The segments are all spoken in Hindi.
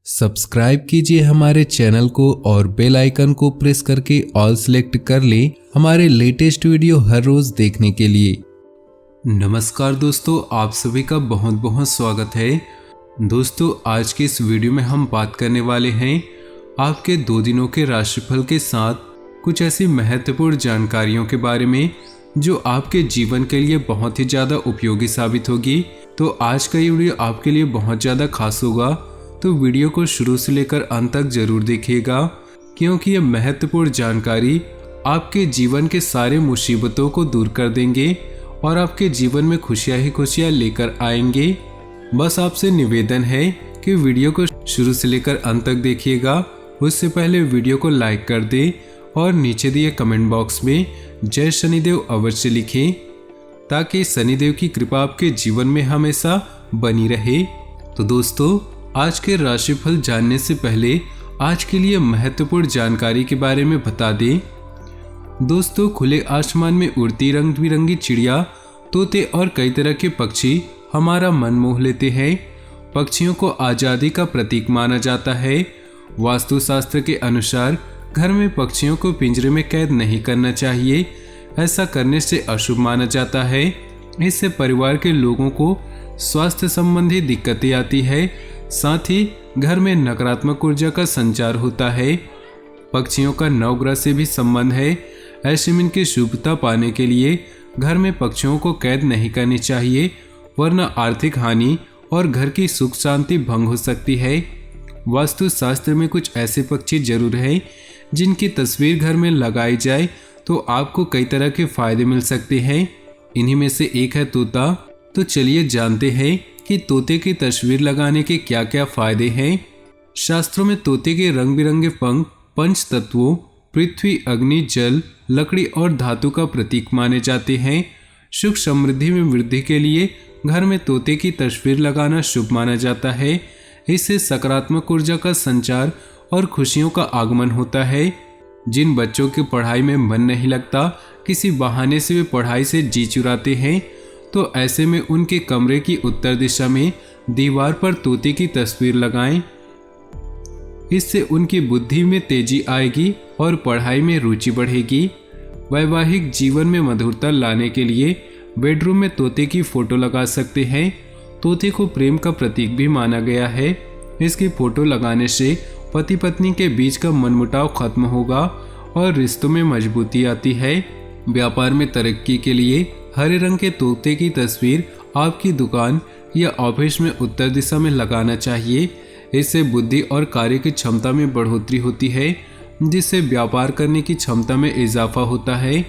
सब्सक्राइब कीजिए हमारे चैनल को और बेल आइकन को प्रेस करके ऑल सेलेक्ट कर लें हमारे लेटेस्ट वीडियो हर रोज देखने के लिए। नमस्कार दोस्तों, आप सभी का बहुत बहुत स्वागत है। दोस्तों, आज के इस वीडियो में हम बात करने वाले हैं आपके 2 दिनों के राशिफल के साथ कुछ ऐसी महत्वपूर्ण जानकारियों के बारे में जो आपके जीवन के लिए बहुत ही ज़्यादा उपयोगी साबित होगी। तो आज का ये वीडियो आपके लिए बहुत ज़्यादा खास होगा, तो वीडियो को शुरू से लेकर अंत तक जरूर देखिएगा, क्योंकि ये महत्वपूर्ण जानकारी आपके जीवन के सारे मुसीबतों को दूर कर देंगे और आपके जीवन में खुशियां ही खुशियां लेकर आएंगे। बस आपसे निवेदन है कि वीडियो को शुरू से लेकर अंत तक देखिएगा। उससे पहले वीडियो को लाइक कर दें और नीचे दिए कमेंट बॉक्स में जय शनिदेव अवश्य लिखें, ताकि शनिदेव की कृपा आपके जीवन में हमेशा बनी रहे। तो दोस्तों, आज के राशिफल जानने से पहले आज के लिए महत्वपूर्ण जानकारी के बारे में बता दें। दोस्तों, खुले आसमान में उड़ती रंग बिरंगी चिड़िया, तोते और कई तरह के पक्षी हमारा मन मोह लेते हैं। पक्षियों को आज़ादी का प्रतीक माना जाता है। वास्तुशास्त्र के अनुसार घर में पक्षियों को पिंजरे में कैद नहीं करना चाहिए। ऐसा करने से अशुभ माना जाता है। इससे परिवार के लोगों को स्वास्थ्य संबंधी दिक्कतें आती है, साथ ही घर में नकारात्मक ऊर्जा का संचार होता है। पक्षियों का नवग्रह से भी संबंध है। ऐसे में इनकी शुभता पाने के लिए घर में पक्षियों को कैद नहीं करनी चाहिए, वरना आर्थिक हानि और घर की सुख शांति भंग हो सकती है। वास्तुशास्त्र में कुछ ऐसे पक्षी जरूर हैं जिनकी तस्वीर घर में लगाई जाए तो आपको कई तरह के फायदे मिल सकते हैं। इन्हीं में से एक है तोता। तो चलिए जानते हैं कि तोते की तस्वीर लगाने के क्या क्या फायदे हैं। शास्त्रों में तोते के रंग बिरंगे पंख पंच तत्वों पृथ्वी, अग्नि, जल, लकड़ी और धातु का प्रतीक माने जाते हैं। सुख समृद्धि में वृद्धि के लिए घर में तोते की तस्वीर लगाना शुभ माना जाता है। इससे सकारात्मक ऊर्जा का संचार और खुशियों का आगमन होता है। जिन बच्चों की पढ़ाई में मन नहीं लगता, किसी बहाने से वे पढ़ाई से जी चुराते हैं, तो ऐसे में उनके कमरे की उत्तर दिशा में दीवार पर तोते की तस्वीर लगाएं। इससे उनकी बुद्धि में तेजी आएगी और पढ़ाई में रुचि बढ़ेगी। वैवाहिक जीवन में मधुरता लाने के लिए बेडरूम में तोते की फोटो लगा सकते हैं। तोते को प्रेम का प्रतीक भी माना गया है। इसकी फोटो लगाने से पति पत्नी के बीच का मनमुटाव खत्म होगा और रिश्तों में मजबूती आती है। व्यापार में तरक्की के लिए हरे रंग के तोते की तस्वीर आपकी दुकान या ऑफिस में उत्तर दिशा में लगाना चाहिए। इससे बुद्धि और कार्य की क्षमता में बढ़ोतरी होती है, जिससे व्यापार करने की क्षमता में इजाफा होता है।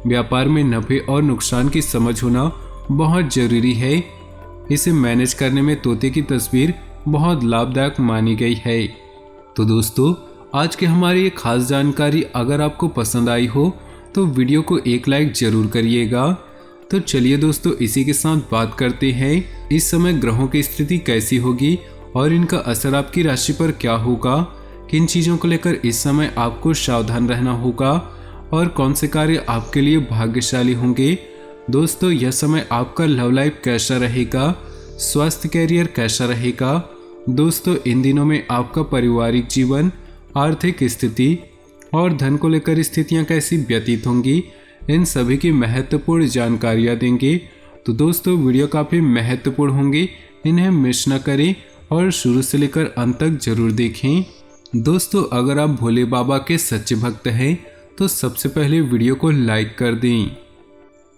व्यापार में नफे और नुकसान की समझ होना बहुत जरूरी है। इसे मैनेज करने में तोते की तस्वीर बहुत लाभदायक मानी गई है। तो दोस्तों, आज की हमारी ये खास जानकारी अगर आपको पसंद आई हो तो वीडियो को एक लाइक जरूर करिएगा। तो चलिए दोस्तों, इसी के साथ बात करते हैं इस समय ग्रहों की स्थिति कैसी होगी और इनका असर आपकी राशि पर क्या होगा। किन चीज़ों को लेकर इस समय आपको सावधान रहना होगा और कौन से कार्य आपके लिए भाग्यशाली होंगे। दोस्तों, यह समय आपका लव लाइफ कैसा रहेगा, स्वास्थ्य कैरियर कैसा रहेगा। दोस्तों, इन दिनों में आपका पारिवारिक जीवन, आर्थिक स्थिति और धन को लेकर स्थितियां कैसी व्यतीत होंगी, इन सभी की महत्वपूर्ण जानकारियां देंगे। तो दोस्तों, वीडियो काफ़ी महत्वपूर्ण होंगे, इन्हें मिस न करें और शुरू से लेकर अंत तक जरूर देखें। दोस्तों, अगर आप भोले बाबा के सच्चे भक्त हैं तो सबसे पहले वीडियो को लाइक कर दें।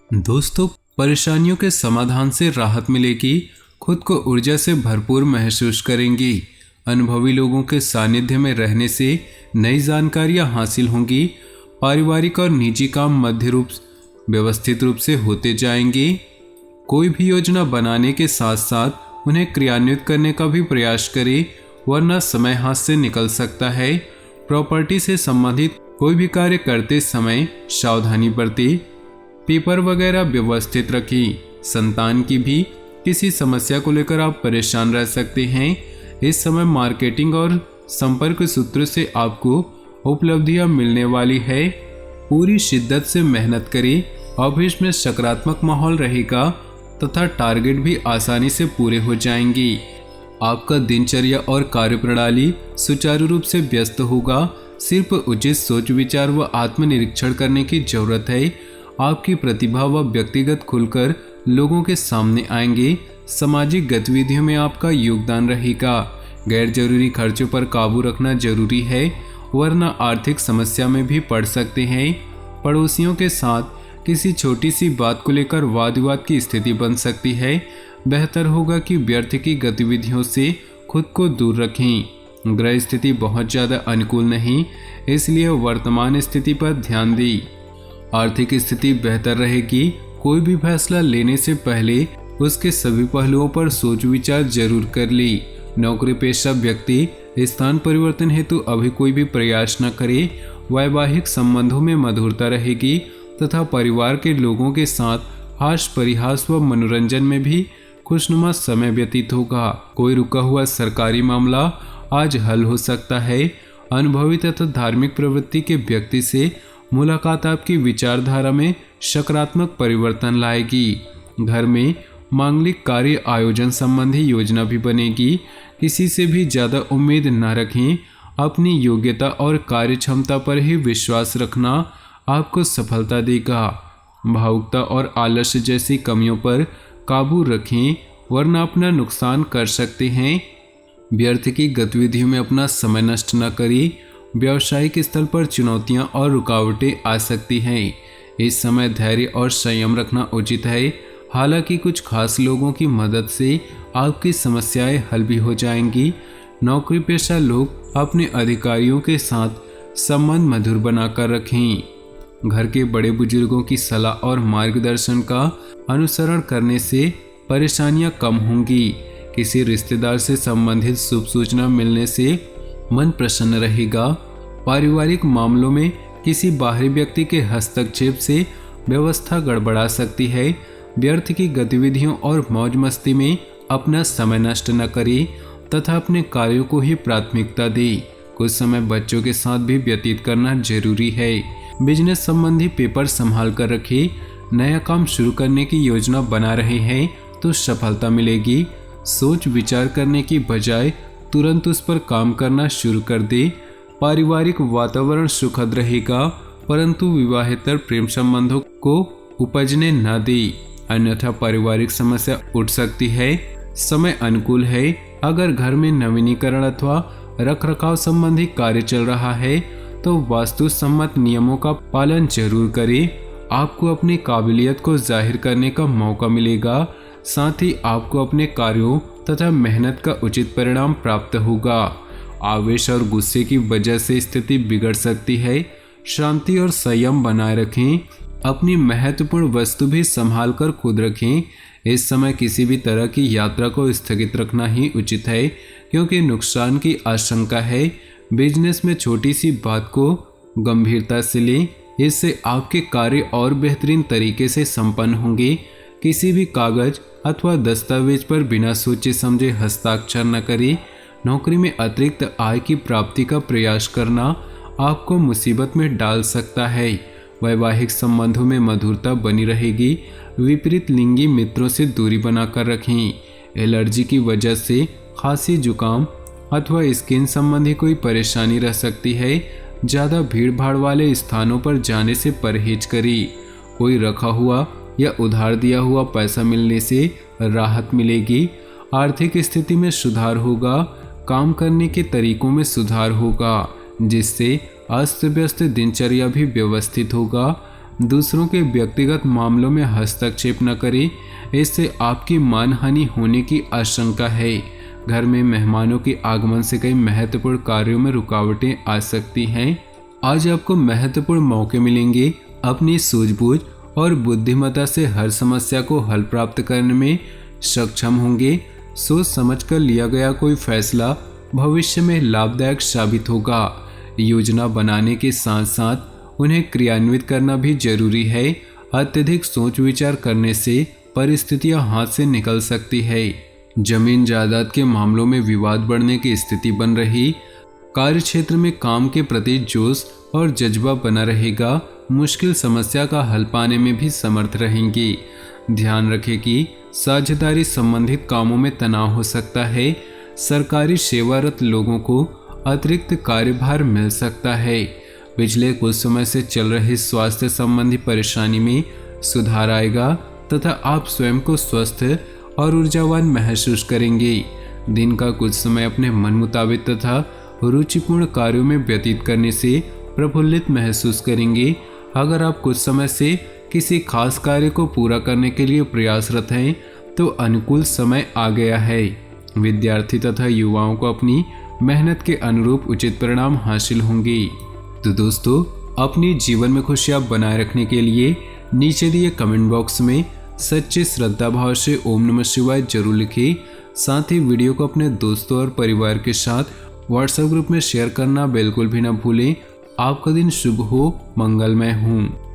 दोस्तों, परेशानियों के समाधान से राहत मिलेगी, खुद को ऊर्जा से भरपूर महसूस करेंगी। अनुभवी लोगों के सानिध्य में रहने से नई जानकारियां हासिल होंगी। पारिवारिक और निजी काम मध्य रूप व्यवस्थित रूप से होते जाएंगे। कोई भी योजना बनाने के साथ साथ उन्हें क्रियान्वित करने का भी प्रयास करें, वरना समय हाथ से निकल सकता है। प्रॉपर्टी से संबंधित कोई भी कार्य करते समय सावधानी बरतें। पेपर वगैरह व्यवस्थित रखें। संतान की भी किसी समस्या को लेकर आप परेशान रह सकते हैं। इस समय मार्केटिंग और संपर्क सूत्र से आपको उपलब्धियां मिलने वाली है। पूरी शिद्दत से मेहनत करें। ऑफिस में सकारात्मक माहौल रहेगा तथा टारगेट भी आसानी से पूरे हो जाएंगे। आपका दिनचर्या और कार्यप्रणाली सुचारू रूप से व्यस्त होगा। सिर्फ उचित सोच विचार व आत्मनिरीक्षण करने की जरूरत है। आपकी प्रतिभा व व्यक्तिगत खुलकर लोगों के सामने आएंगे। सामाजिक गतिविधियों में आपका योगदान रहेगा। गैर जरूरी खर्चों पर काबू रखना जरूरी है, वरना आर्थिक समस्या में भी पड़ सकते हैं। पड़ोसियों के साथ किसी छोटी सी बात को लेकर वाद विवाद की स्थिति बन सकती है। बेहतर होगा कि व्यर्थ की गतिविधियों से खुद को दूर रखें। ग्रह स्थिति बहुत ज़्यादा अनुकूल नहीं, इसलिए वर्तमान स्थिति पर ध्यान दें। आर्थिक स्थिति बेहतर रहेगी। कोई भी फैसला लेने से पहले उसके सभी पहलुओं पर सोच विचार जरूर कर ले। नौकरी पेशा व्यक्ति स्थान परिवर्तन हेतु अभी कोई भी प्रयास न करे। वैवाहिक संबंधों में मधुरता रहेगी तथा परिवार के लोगों के साथ हास्य परिहास व मनोरंजन में भी खुशनुमा समय व्यतीत होगा। कोई रुका हुआ सरकारी मामला आज हल हो सकता है। अनुभवी तथा धार्मिक प्रवृत्ति के व्यक्ति से मुलाकात आपकी विचारधारा में सकारात्मक परिवर्तन लाएगी। घर में मांगलिक कार्य आयोजन संबंधी योजना भी बनेगी। किसी से भी ज़्यादा उम्मीद न रखें। अपनी योग्यता और कार्य क्षमता पर ही विश्वास रखना आपको सफलता देगा। भावुकता और आलस्य जैसी कमियों पर काबू रखें, वरना अपना नुकसान कर सकते हैं। व्यर्थ की गतिविधियों में अपना समय नष्ट न करें। व्यावसायिक स्तर पर चुनौतियां और रुकावटें आ सकती हैं। इस समय धैर्य और संयम रखना उचित है। हालांकि कुछ खास लोगों की मदद से आपकी समस्याएं हल भी हो जाएंगी। नौकरी पेशा लोग अपने अधिकारियों के साथ संबंध मधुर बनाकर रखें। घर के बड़े बुजुर्गों की सलाह और मार्गदर्शन का अनुसरण करने से परेशानियां कम होंगी। किसी रिश्तेदार से संबंधित शुभ सूचना मिलने से मन प्रसन्न रहेगा। पारिवारिक मामलों में किसी बाहरी व्यक्ति के हस्तक्षेप से व्यवस्था गड़बड़ा सकती है। व्यर्थ की गतिविधियों और मौज मस्ती में अपना समय नष्ट न करें तथा अपने कार्यों को ही प्राथमिकता दें। कुछ समय बच्चों के साथ भी व्यतीत करना जरूरी है। बिजनेस संबंधी पेपर संभाल कर रखें। नया काम शुरू करने की योजना बना रहे हैं तो सफलता मिलेगी। सोच विचार करने की बजाय तुरंत उस पर काम करना शुरू कर दे। पारिवारिक वातावरण सुखद रहेगा, परंतु विवाहेतर प्रेम संबंधों को उपजने न दे, अन्यथा पारिवारिक समस्या उठ सकती है। समय अनुकूल है। अगर घर में नवीनीकरण अथवा रखरखाव संबंधी कार्य चल रहा है तो वास्तु सम्मत नियमों का पालन जरूर करें। आपको अपनी काबिलियत को जाहिर करने का मौका मिलेगा। साथ ही आपको अपने कार्यों तथा मेहनत का उचित परिणाम प्राप्त होगा। आवेश और गुस्से की वजह से स्थिति बिगड़ सकती है। शांति और संयम बनाए रखें। अपनी महत्वपूर्ण वस्तु भी संभाल कर खुद रखें। इस समय किसी भी तरह की यात्रा को स्थगित रखना ही उचित है, क्योंकि नुकसान की आशंका है। बिजनेस में छोटी सी बात को गंभीरता से लें, इससे आपके कार्य और बेहतरीन तरीके से संपन्न होंगे। किसी भी कागज अथवा दस्तावेज पर बिना सोचे समझे हस्ताक्षर न करें। नौकरी में अतिरिक्त आय की प्राप्ति का प्रयास करना आपको मुसीबत में डाल सकता है। वैवाहिक संबंधों में मधुरता बनी रहेगी। विपरीत लिंगी मित्रों से दूरी बनाकर रखें। एलर्जी की वजह से खांसी, जुकाम अथवा स्किन संबंधी कोई परेशानी रह सकती है। ज़्यादा भीड़ भाड़ वाले स्थानों पर जाने से परहेज करें। कोई रखा हुआ या उधार दिया हुआ पैसा मिलने से राहत मिलेगी। आर्थिक स्थिति में सुधार होगा। काम करने के तरीकों में सुधार होगा, जिससे अस्त व्यस्त दिनचर्या भी व्यवस्थित होगा। दूसरों के व्यक्तिगत मामलों में हस्तक्षेप न करें, इससे आपकी मानहानि होने की आशंका है। घर में मेहमानों के आगमन से कई महत्वपूर्ण कार्यों में रुकावटें आ सकती हैं। आज आपको महत्वपूर्ण मौके मिलेंगे। अपनी सूझबूझ और बुद्धिमत्ता से हर समस्या को हल प्राप्त करने में सक्षम होंगे। सोच समझकर लिया गया कोई फैसला भविष्य में लाभदायक साबित होगा। योजना बनाने के साथ साथ उन्हें क्रियान्वित करना भी जरूरी है। अत्यधिक सोच विचार करने से परिस्थितियां हाथ से निकल सकती है। जमीन जायदाद के मामलों में विवाद बढ़ने की स्थिति बन रही। कार्य क्षेत्र में काम के प्रति जोश और जज्बा बना रहेगा। मुश्किल समस्या का हल पाने में भी समर्थ रहेंगी। ध्यान रखें कि साझेदारी संबंधित कामों में तनाव हो सकता है। सरकारी सेवारत लोगों को अतिरिक्त कार्यभार मिल सकता है। पिछले कुछ समय से चल रही स्वास्थ्य संबंधी परेशानी में सुधार आएगा तथा आप स्वयं को स्वस्थ और ऊर्जावान महसूस करेंगे। दिन का कुछ समय अपने मन मुताबिक तथा रुचिपूर्ण कार्यों में व्यतीत करने से प्रफुल्लित महसूस करेंगे। अगर आप कुछ समय से किसी खास कार्य को पूरा करने के लिए प्रयासरत हैं तो अनुकूल समय आ गया है। विद्यार्थी तथा युवाओं को अपनी मेहनत के अनुरूप उचित परिणाम हासिल होंगे। तो दोस्तों, अपने जीवन में खुशियां बनाए रखने के लिए नीचे दिए कमेंट बॉक्स में सच्चे श्रद्धा भाव से ओम नमः शिवाय जरूर लिखें। साथ ही वीडियो को अपने दोस्तों और परिवार के साथ व्हाट्सएप ग्रुप में शेयर करना बिल्कुल भी न भूलें। आपका दिन शुभ हो, मंगलमय हो।